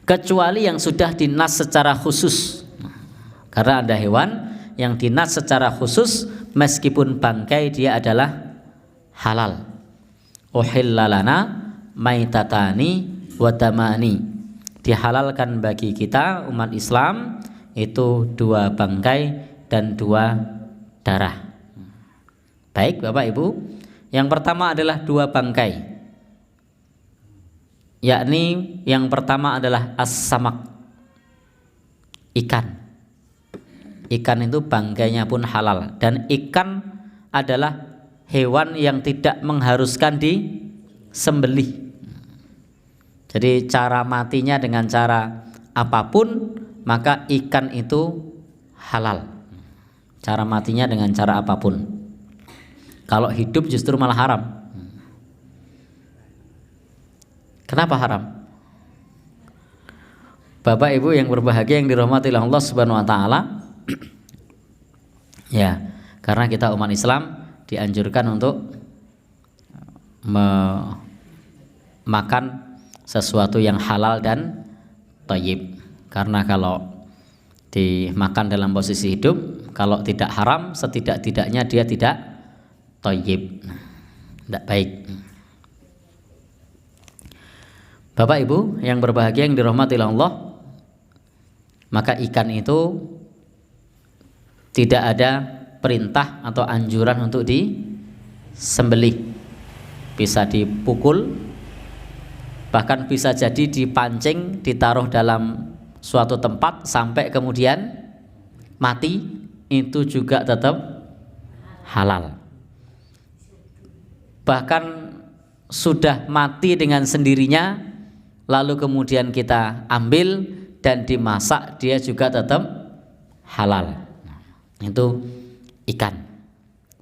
kecuali yang sudah dinas secara khusus. Karena ada hewan yang dinas secara khusus meskipun bangkai dia adalah halal. Uhilla lana maitatani wa damani. Dihalalkan bagi kita umat Islam itu 2 bangkai dan 2 darah. Baik Bapak Ibu, yang pertama adalah 2 bangkai, yakni yang pertama adalah as-samak, ikan. Ikan itu bangkainya pun halal, dan ikan adalah hewan yang tidak mengharuskan disembelih. Jadi cara matinya dengan cara apapun, maka ikan itu halal. Cara matinya dengan cara apapun. Kalau hidup justru malah haram. Kenapa haram? Bapak Ibu yang berbahagia yang dirahmati Allah Subhanahu wa taala. Ya, karena kita umat Islam dianjurkan untuk makan sesuatu yang halal dan thayyib. Karena kalau dimakan dalam posisi hidup, kalau tidak haram, setidak-tidaknya dia tidak thayyib, tidak baik. Bapak Ibu yang berbahagia yang dirahmati Allah, maka ikan itu tidak ada perintah atau anjuran untuk disembelih. Bisa dipukul, bahkan bisa jadi dipancing, ditaruh dalam suatu tempat sampai kemudian mati, itu juga tetap halal. Bahkan sudah mati dengan sendirinya, lalu kemudian kita ambil dan dimasak, dia juga tetap halal. Itu ikan.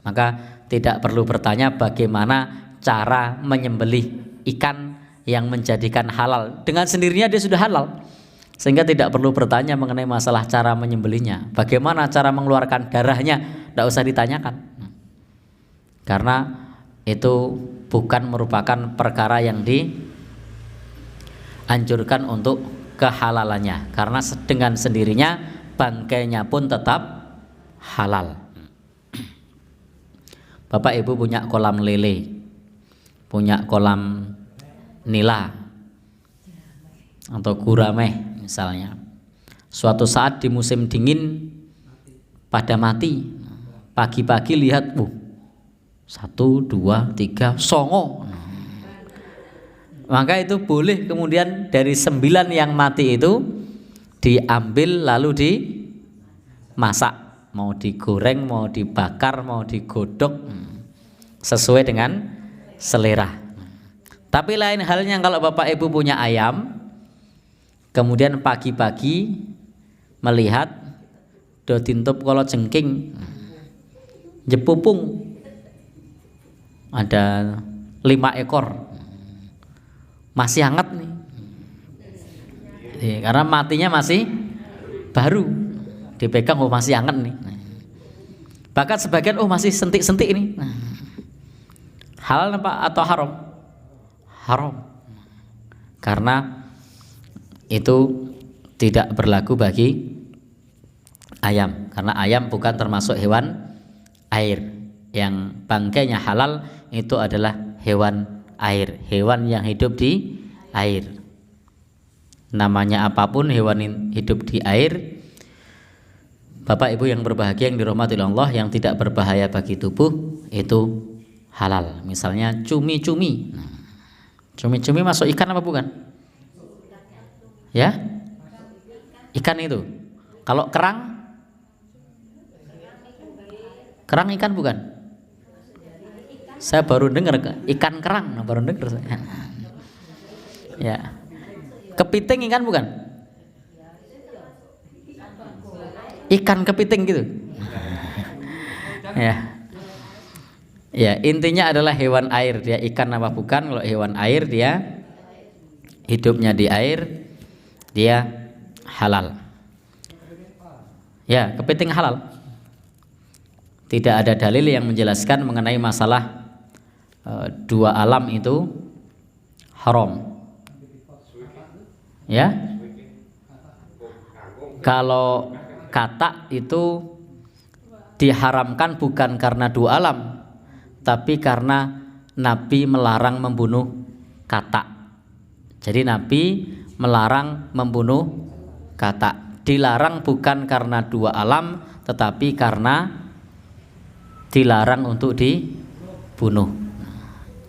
Maka tidak perlu bertanya bagaimana cara menyembelih ikan yang menjadikan halal. Dengan sendirinya dia sudah halal, sehingga tidak perlu bertanya mengenai masalah cara menyembelihnya. Bagaimana cara mengeluarkan darahnya, tidak usah ditanyakan, karena itu bukan merupakan perkara yang dianjurkan untuk kehalalannya. Karena dengan sendirinya bangkainya pun tetap halal. Bapak Ibu punya kolam lele, punya kolam nila atau gurame misalnya. Suatu saat di musim dingin pada mati, pagi-pagi lihat, 1, 2, 3, songo. Maka itu boleh kemudian dari 9 yang mati itu diambil lalu dimasak. Mau digoreng, mau dibakar, mau digodok, sesuai dengan selera. Tapi lain halnya kalau Bapak Ibu punya ayam, kemudian pagi-pagi melihat do tintup kala jengking jepupung ada 5 ekor, masih hangat nih. Karena matinya masih baru, dipegang masih hangat nih. Bahkan sebagian masih sentik-sentik ini. Halal apa atau haram? Haram. Karena itu tidak berlaku bagi ayam, karena ayam bukan termasuk hewan air. Yang bangkainya halal itu adalah hewan air, hewan yang hidup di air. Namanya apapun hewan hidup di air, Bapak Ibu yang berbahagia yang dirahmati Allah, yang tidak berbahaya bagi tubuh itu halal. Misalnya cumi-cumi. Cumi-cumi masuk ikan apa bukan? Ya? Ikan itu. Kalau kerang? Kerang ikan bukan? Saya baru dengar ikan kerang, baru dengar saya. Ya. Kepiting ikan bukan? Ikan kepiting gitu. Ya. Ya, intinya adalah hewan air, dia ikan apa bukan? Kalau hewan air dia hidupnya di air, dia halal. Ya, kepiting halal. Tidak ada dalil yang menjelaskan mengenai masalah 2 alam itu haram. Ya? Kalau katak itu diharamkan bukan karena dua alam, tapi karena Nabi melarang membunuh katak. Jadi Nabi melarang membunuh katak. Dilarang bukan karena dua alam, tetapi karena dilarang untuk dibunuh.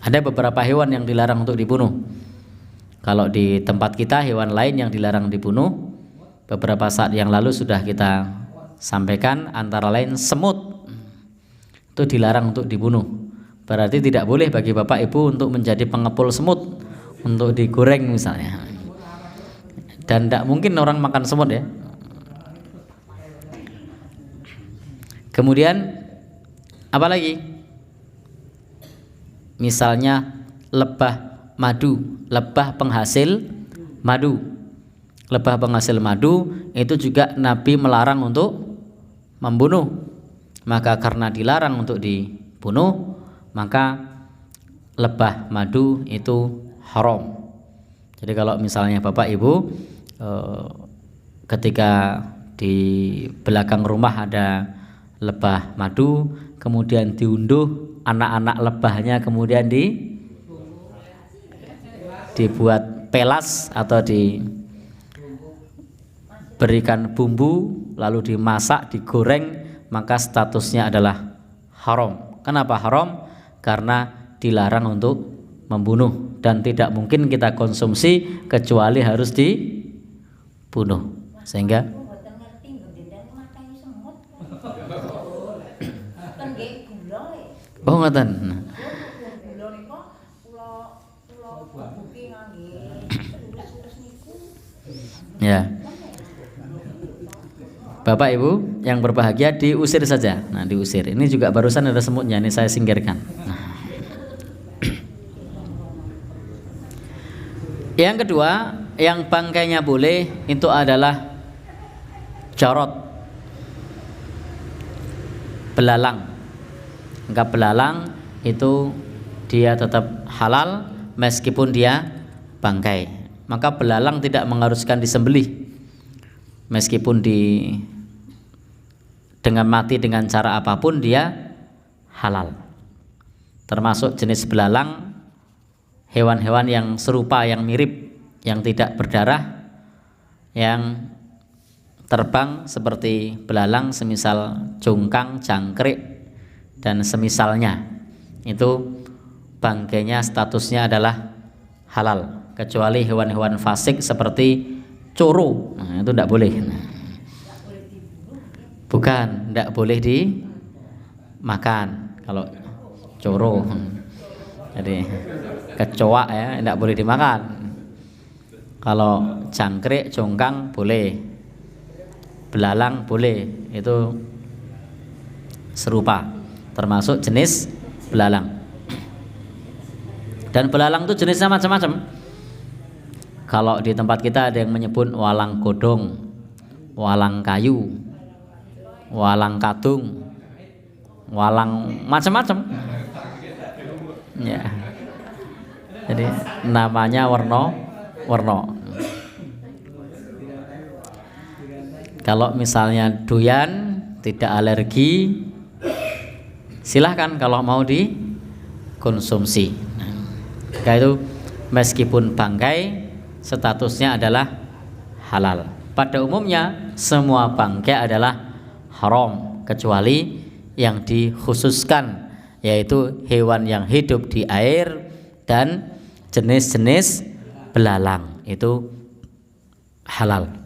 Ada beberapa hewan yang dilarang untuk dibunuh. Kalau di tempat kita hewan lain yang dilarang dibunuh, beberapa saat yang lalu sudah kita sampaikan, antara lain semut. Itu dilarang untuk dibunuh. Berarti tidak boleh bagi Bapak Ibu untuk menjadi pengepul semut, untuk digoreng misalnya. Dan tidak mungkin orang makan semut ya. Kemudian apa lagi? Misalnya lebah madu, lebah penghasil madu. Lebah penghasil madu itu juga Nabi melarang untuk membunuh. Maka karena dilarang untuk dibunuh, maka lebah madu itu haram. Jadi kalau misalnya Bapak Ibu ketika di belakang rumah ada lebah madu, kemudian diunduh anak-anak lebahnya, kemudian dibuat pelas atau diberikan bumbu lalu dimasak, digoreng, maka statusnya adalah haram. Kenapa haram? Karena dilarang untuk membunuh dan tidak mungkin kita konsumsi kecuali harus dibunuh. Sehingga oh ngoten. Ya. Bapak Ibu yang berbahagia, diusir saja. Nah, diusir. Ini juga barusan ada semutnya, ini saya singkirkan. Nah. Yang kedua, yang bangkainya boleh itu adalah jarot, belalang. Maka belalang itu dia tetap halal meskipun dia bangkai. Maka belalang tidak mengharuskan disembelih, meskipun dengan mati dengan cara apapun dia halal. Termasuk jenis belalang hewan-hewan yang serupa, yang mirip, yang tidak berdarah, yang terbang seperti belalang, semisal cungkang, jangkrik dan semisalnya, itu bangkainya statusnya adalah halal, kecuali hewan-hewan fasik seperti coro. Nah, itu tidak boleh. Bukan, tidak boleh dimakan kalau coro. Jadi kecoa ya, tidak boleh dimakan. Kalau jangkrik, congkang boleh, belalang boleh, itu serupa, termasuk jenis belalang. Dan belalang itu jenisnya macam-macam. Kalau di tempat kita ada yang menyebut walang godong, walang kayu, walang kadung, walang macam-macam. Ya. Jadi namanya warna. Kalau misalnya doyan, tidak alergi, silahkan kalau mau dikonsumsi. Nah, itu meskipun bangkai, statusnya adalah halal. Pada umumnya semua bangkai adalah haram kecuali yang dikhususkan, yaitu hewan yang hidup di air dan jenis-jenis belalang, itu halal.